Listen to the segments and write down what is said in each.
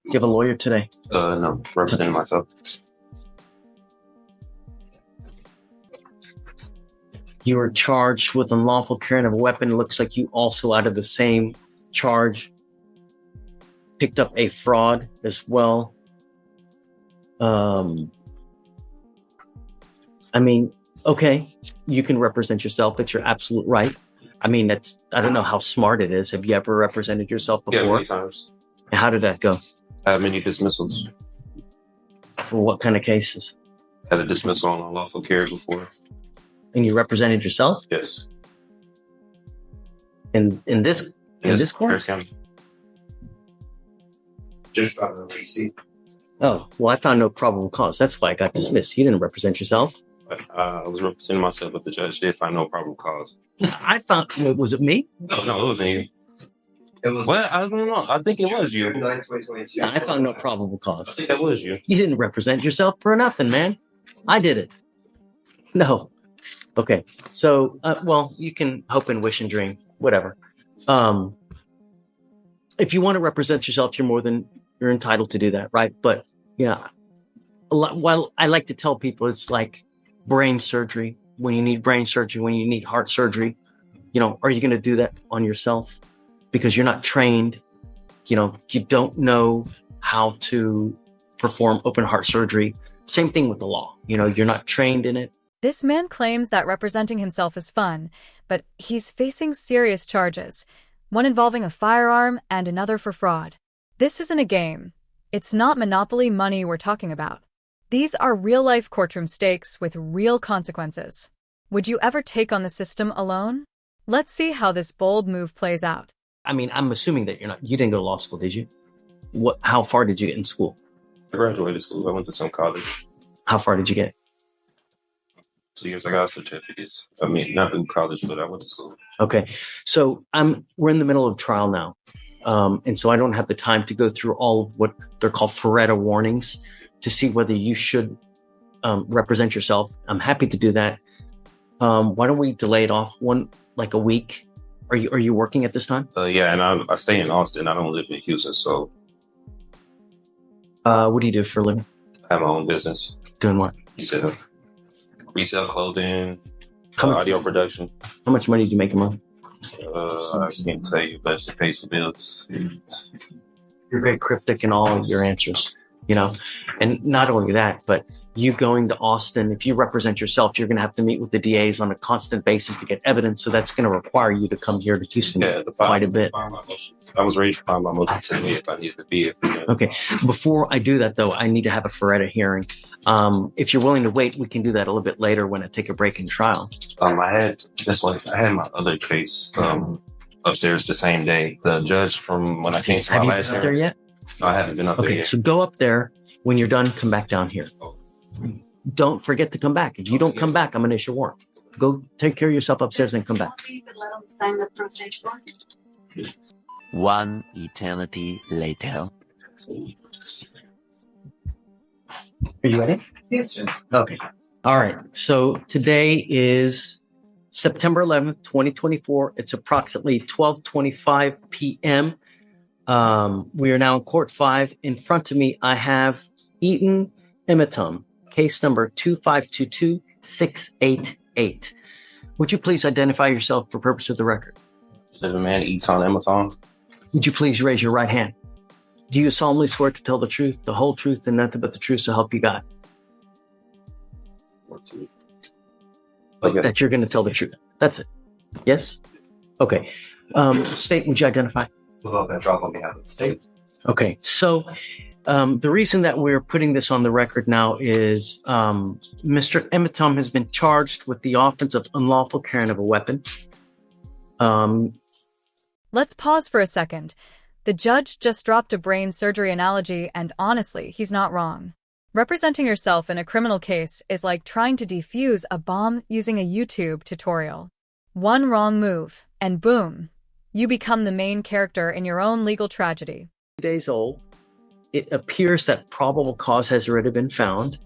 Do you have a lawyer today? No, representing myself. You were charged with unlawful carrying of a weapon. It looks like you also, out of the same charge, picked up a fraud as well. I mean, okay, you can represent yourself. It's your absolute right. I mean, I don't know how smart it is. Have you ever represented yourself before? Yeah, many times. How did that go? I had many dismissals. For what kind of cases? I had a dismissal on unlawful carry before. And you represented yourself? Yes. In this court? Harris County. Just receipt. Oh, well, I found no probable cause. That's why I got dismissed. You didn't represent yourself. I was representing myself, but the judge did find no probable cause. Was it me? No, it wasn't you. Well, I don't know. I think it was you. I found no probable I cause. think that was you. You didn't represent yourself for nothing, man. I did it. No. Okay. So, well, you can hope and wish and dream, whatever. If you want to represent yourself, you're entitled to do that, right? But yeah, while I like to tell people, it's like brain surgery. When you need brain surgery, when you need heart surgery, are you going to do that on yourself? Because you're not trained, you don't know how to perform open heart surgery. Same thing with the law. You're not trained in it. This man claims that representing himself is fun, but he's facing serious charges, one involving a firearm and another for fraud. This isn't a game. It's not monopoly money we're talking about. These are real-life courtroom stakes with real consequences. Would you ever take on the system alone? Let's see how this bold move plays out. I mean, I'm assuming that you didn't go to law school, did you? How far did you get in school? I graduated school. I went to some college. How far did you get? 2 years. I got certificates. I mean, not in college, but I went to school. Okay. So we're in the middle of trial now. And so I don't have the time to go through all of what they're called Faretta warnings to see whether you should represent yourself. I'm happy to do that. Why don't we delay it off a week? Are you working at this time? Yeah, and I stay in Austin. I don't live in Houston, so. What do you do for a living? I have my own business. Doing what? Resell clothing, audio production. How much money do you make a month? I can't tell you, but to pay some bills. You're very cryptic in all of your answers, and not only that, but you going to Austin, if you represent yourself, you're going to have to meet with the DAs on a constant basis to get evidence. So that's going to require you to come here to Houston quite a bit. I was ready to find my motion today if I needed to be. Okay. Before I do that, though, I need to have a Faretta hearing. If you're willing to wait, we can do that a little bit later when I take a break in trial. I had my other case upstairs the same day. The judge from when I came to my last Have you been up there yet? No, I haven't been up there yet. Okay, so go up there. When you're done, come back down here. Don't forget to come back. If you don't come back, I'm going to issue a warrant. Go take care of yourself upstairs and come back. One eternity later. Are you ready? Yes, sir. Okay. All right. So today is September 11th, 2024. It's approximately 12:25 p.m. We are now in Court 5. In front of me, I have Eaton Emitom, case number 2522688. Would you please identify yourself for purpose of the record? The man Eaton Emitom. Would you please raise your right hand? Do you solemnly swear to tell the truth, the whole truth, and nothing but the truth, so help you God? That you're going to tell the truth. That's it. Yes? Okay. State, would you identify? Drop on behalf of the state. Okay. So the reason that we're putting this on the record now is Mr. Emitom has been charged with the offense of unlawful carrying of a weapon. Let's pause for a second. The judge just dropped a brain surgery analogy, and honestly, he's not wrong. Representing yourself in a criminal case is like trying to defuse a bomb using a YouTube tutorial. One wrong move, and boom, you become the main character in your own legal tragedy. Days old. It appears that probable cause has already been found.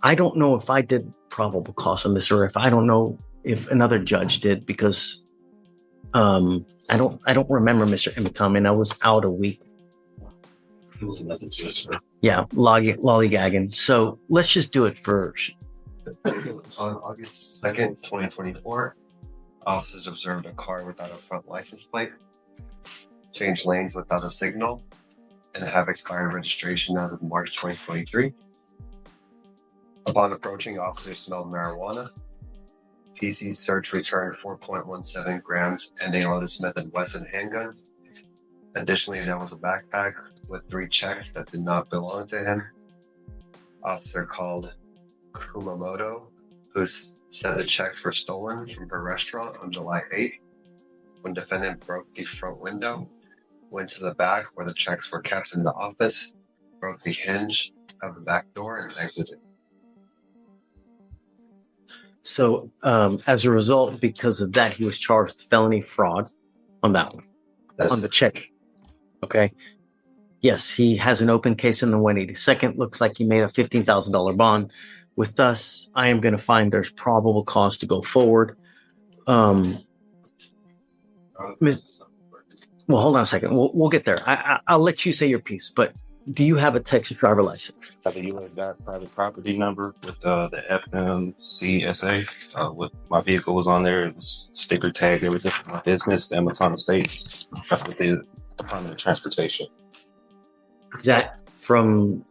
I don't know if I did probable cause on this, or if I don't know if another judge did, because I don't remember Mr. Emitom, and I was out a week It was another judge, sir. Yeah, lollygagging. So let's just do it for. On August 2nd, 2024, officers observed a car without a front license plate, change lanes without a signal, and have expired registration as of March 2023. Upon approaching, officers smelled marijuana. PC search returned 4.17 grams and a loaded Smith & Wesson handgun. Additionally, there was a backpack with 3 checks that did not belong to him. Officer called Kumamoto, who said the checks were stolen from her restaurant on July 8th. When defendant broke the front window, went to the back where the checks were kept in the office, broke the hinge of the back door, and exited. So as a result, because of that, he was charged with felony fraud on that one, on the check. Okay. Yes, he has an open case in the 182nd. Looks like he made a $15,000 bond. With us, I am going to find there's probable cause to go forward. Well, hold on a second. We'll get there. I'll let you say your piece, but do you have a Texas driver license? I have a U.S. private property number with the FMCSA. With my vehicle was on there. It was sticker tags, everything for my business, the Amazon States. That's with the Department of Transportation. Is that from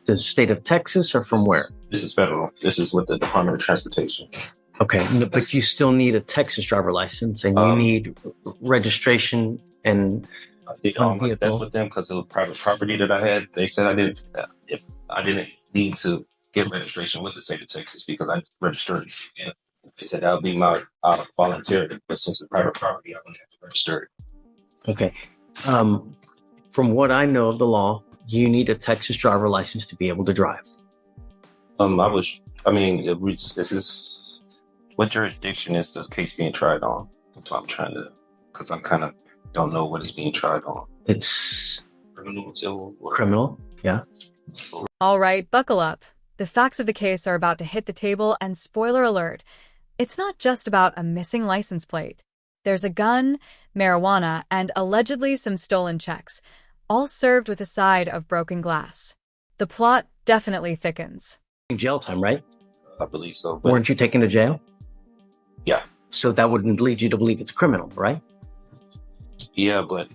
the state of Texas or from where? This is federal. This is with the Department of Transportation. Okay, but you still need a Texas driver license, and you need registration and that's with them because of the private property that I had. They said I didn't need to get registration with the state of Texas because I registered. And they said that would be my volunteer, but since it's private property, I wouldn't have to register it. Okay. From what I know of the law, you need a Texas driver license to be able to drive. This is what jurisdiction is this case being tried on? That's what I'm trying to, because I kind of don't know what it's being tried on. It's criminal, yeah. All right, buckle up. The facts of the case are about to hit the table, and spoiler alert, it's not just about a missing license plate. There's a gun, marijuana, and allegedly some stolen checks, all served with a side of broken glass. The plot definitely thickens. Jail time, right? I believe so. Weren't you taken to jail? Yeah. So that wouldn't lead you to believe it's criminal, right? Yeah, but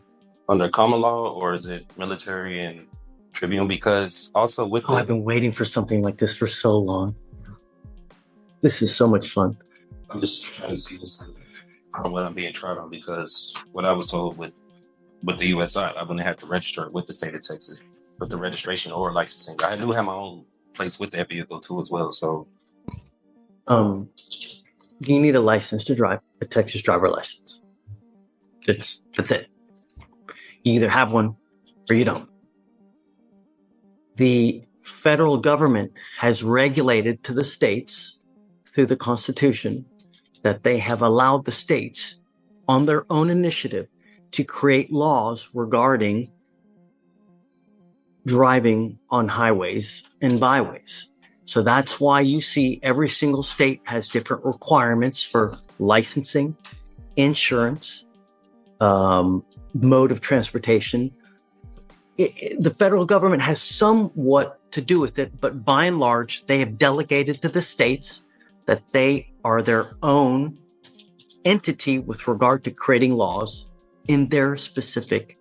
under common law, or is it military and tribunal? Because also with I've been waiting for something like this for so long. This is so much fun. I'm just trying to see this on what I'm being tried on, because what I was told with the U.S. side, I wouldn't have to register with the state of Texas with the registration or licensing. I do have my own place with that vehicle too as well. So, you need a license to drive, a Texas driver license. That's it. You either have one or you don't. The federal government has regulated to the states through the Constitution that they have allowed the states on their own initiative to create laws regarding driving on highways and byways. So that's why you see every single state has different requirements for licensing, insurance, mode of transportation. The federal government has somewhat to do with it, but by and large, they have delegated to the states that they are their own entity with regard to creating laws in their specific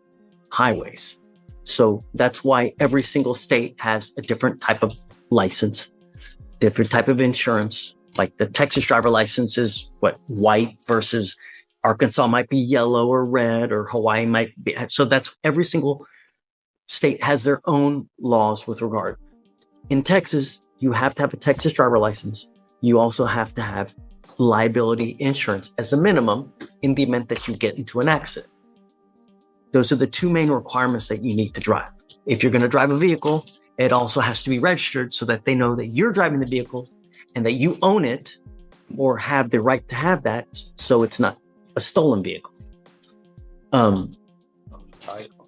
highways. So that's why every single state has a different type of license, different type of insurance. Like the Texas driver license is white versus Arkansas might be yellow or red, or Hawaii might be. So that's every single state has their own laws with regard. In Texas, you have to have a Texas driver license. You also have to have liability insurance as a minimum in the event that you get into an accident. Those are the two main requirements that you need to drive. If you're going to drive a vehicle, it also has to be registered so that they know that you're driving the vehicle and that you own it or have the right to have that, so it's not a stolen vehicle. I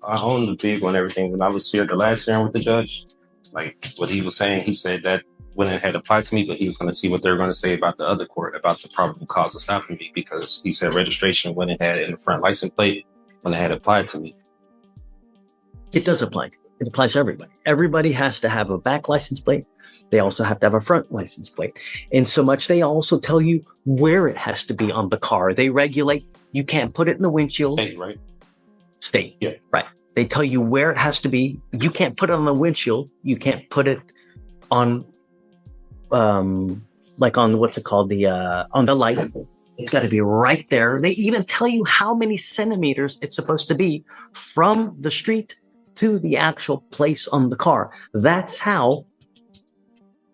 own the vehicle and everything. When I was here the last hearing with the judge, like what he was saying, he said that when it had applied to me, but he was going to see what they were going to say about the other court about the probable cause of stopping me, because he said registration when it had in the front license plate when it had applied to me. It does apply. It applies to everybody. Everybody has to have a back license plate. They also have to have a front license plate. And so much, they also tell you where it has to be on the car. They regulate. You can't put it in the windshield. State, right? State. Yeah. Right. They tell you where it has to be. You can't put it on the windshield. You can't put it on, like on what's it called? On the light. It's got to be right there. They even tell you how many centimeters it's supposed to be from the street to the actual place on the car. That's how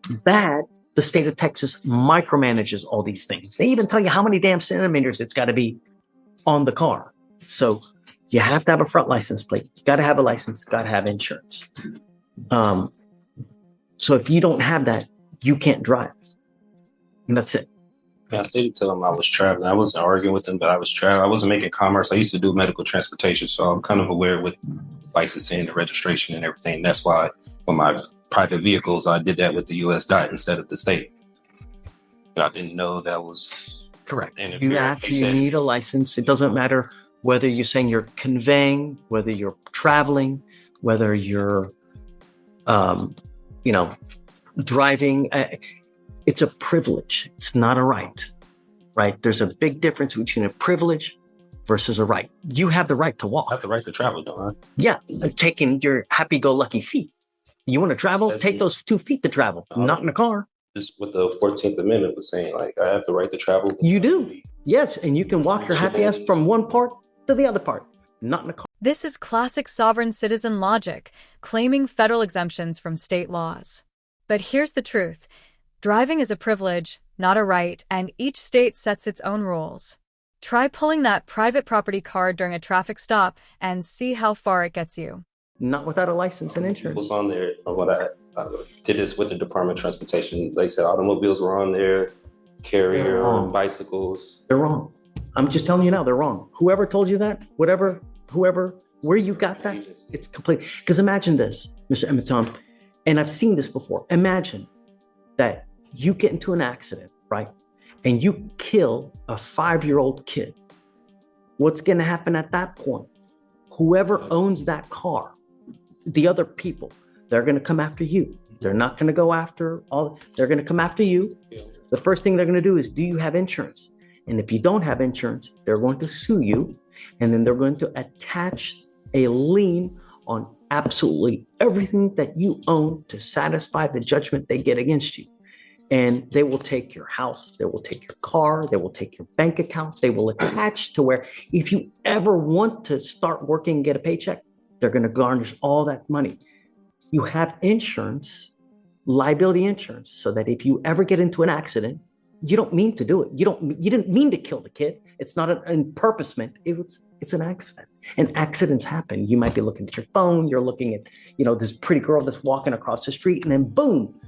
bad the state of Texas micromanages all these things. They even tell you how many damn centimeters it's got to be on the car. So you have to have a front license plate. You got to have a license, got to have insurance. So if you don't have that, you can't drive. And that's it. Yeah, I didn't tell him I was traveling. I wasn't arguing with him, but I was traveling. I wasn't making commerce. I used to do medical transportation, so I'm kind of aware with licensing, the registration, and everything. That's why for my private vehicles, I did that with the U.S. DOT instead of the state. And I didn't know that was correct. You need a license. It doesn't matter whether you're saying you're conveying, whether you're traveling, whether you're, driving. It's a privilege. It's not a right, right? There's a big difference between a privilege versus a right. You have the right to walk. I have the right to travel, don't I? Yeah, taking your happy-go-lucky feet. You want to travel? Take those 2 feet to travel, not in a car. Just what the 14th Amendment was saying, like, I have the right to travel. You do. Yes, and you can walk your happy ass from one part to the other part, not in a car. This is classic sovereign citizen logic, claiming federal exemptions from state laws. But here's the truth. Driving is a privilege, not a right, and each state sets its own rules. Try pulling that private property card during a traffic stop and see how far it gets you. Not without a license and insurance. Was on there from what I did this with the Department of Transportation. They said automobiles were on there, carrier, bicycles. They're wrong. I'm just telling you now, they're wrong. Whoever told you that, whoever, where you got that, it's complete. Because imagine this, Mr. Emmett, and I've seen this before. Imagine that you get into an accident, right? And you kill a 5-year-old kid. What's going to happen at that point? Whoever owns that car, the other people, they're going to come after you. They're not going to go after they're going to come after you. The first thing they're going to do is, do you have insurance? And if you don't have insurance, they're going to sue you. And then they're going to attach a lien on absolutely everything that you own to satisfy the judgment they get against you. And they will take your house, they will take your car, they will take your bank account, they will attach to where if you ever want to start working and get a paycheck, they're going to garnish all that money. You have insurance, liability insurance, so that if you ever get into an accident, you don't mean to do it. You didn't mean to kill the kid. It's not an purposement. It's an accident. And accidents happen. You might be looking at your phone. You're looking at, this pretty girl that's walking across the street, and then boom,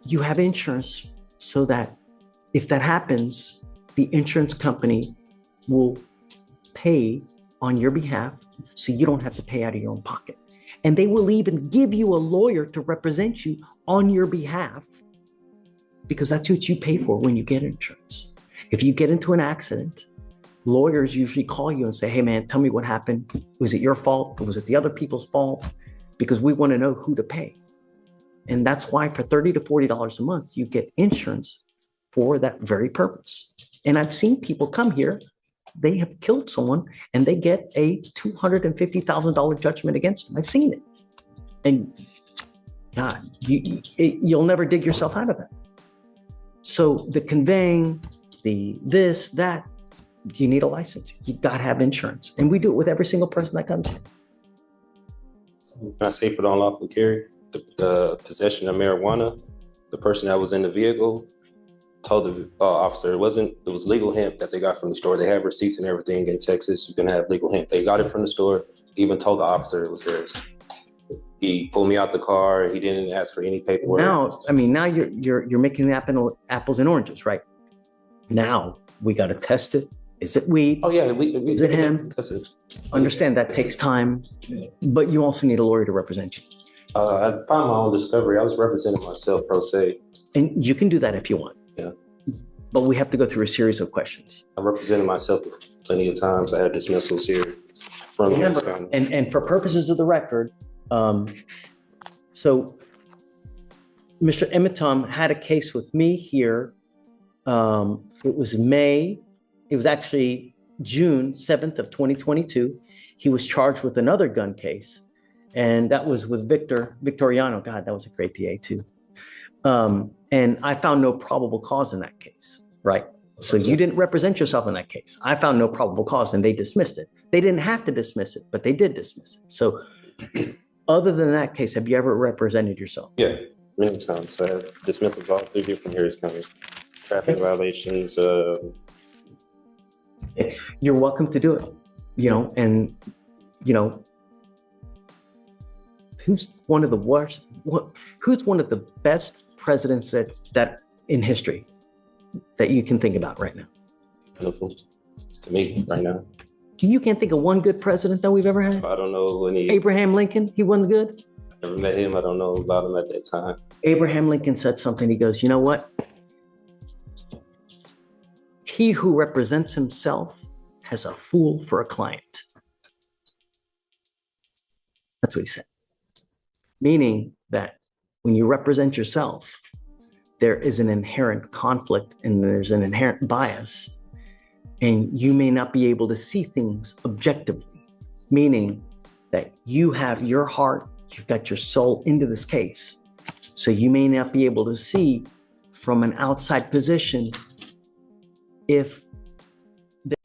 you have insurance so that if that happens, the insurance company will pay on your behalf so you don't have to pay out of your own pocket. And they will even give you a lawyer to represent you on your behalf, because that's what you pay for when you get insurance. If you get into an accident, lawyers usually call you and say, hey man, tell me what happened. Was it your fault? Or was it the other people's fault? Because we want to know who to pay. And that's why for $30 to $40 a month, you get insurance for that very purpose. And I've seen people come here, they have killed someone and they get a $250,000 judgment against them. I've seen it. And God, you'll never dig yourself out of that. So the conveying, the this, that, you need a license. You got to have insurance. And we do it with every single person that comes here. Can I say for the unlawful carry? The possession of marijuana, the person that was in the vehicle told the officer it was legal hemp that they got from the store. They have receipts and everything in Texas. You can have legal hemp. They got it from the store. Even told the officer it was theirs. He pulled me out the car. He didn't ask for any paperwork. Now you're making the apples and oranges, right? Now we got to test it. Is it weed? Oh yeah, is it hemp? Understand that takes time, but you also need a lawyer to represent you. I found my own discovery. I was representing myself pro se. And you can do that if you want. Yeah. But we have to go through a series of questions. I represented myself plenty of times. I had dismissals here From Harris Remember, County. and for purposes of the record, so Mr. Emitom had a case with me here. It was actually June 7th of 2022. He was charged with another gun case, and that was with Victoriano. God, that was a great DA too. And I found no probable cause in that case, right? So you didn't represent yourself in that case. I found no probable cause and they dismissed it. They didn't have to dismiss it, but they did dismiss it. So other than that case, have you ever represented yourself? Yeah, many times. I have dismissals all through here from Harris County. Traffic violations. You're welcome to do it, and, who's one of the worst, who's one of the best presidents that in history that you can think about right now? Wonderful to me right now. You can't think of one good president that we've ever had? I don't know any. Abraham Lincoln, he wasn't good? I never met him. I don't know about him at that time. Abraham Lincoln said something. He goes, you know what? He who represents himself has a fool for a client. That's what he said. Meaning that when you represent yourself, there is an inherent conflict and there's an inherent bias, and you may not be able to see things objectively, meaning that you have your heart, you've got your soul into this case. So you may not be able to see from an outside position if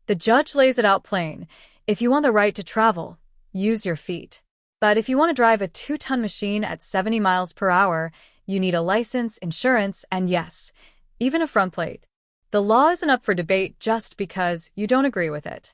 The judge lays it out plain. If you want the right to travel, use your feet. But if you want to drive a 2-ton machine at 70 miles per hour, you need a license, insurance, and yes, even a front plate. The law isn't up for debate just because you don't agree with it.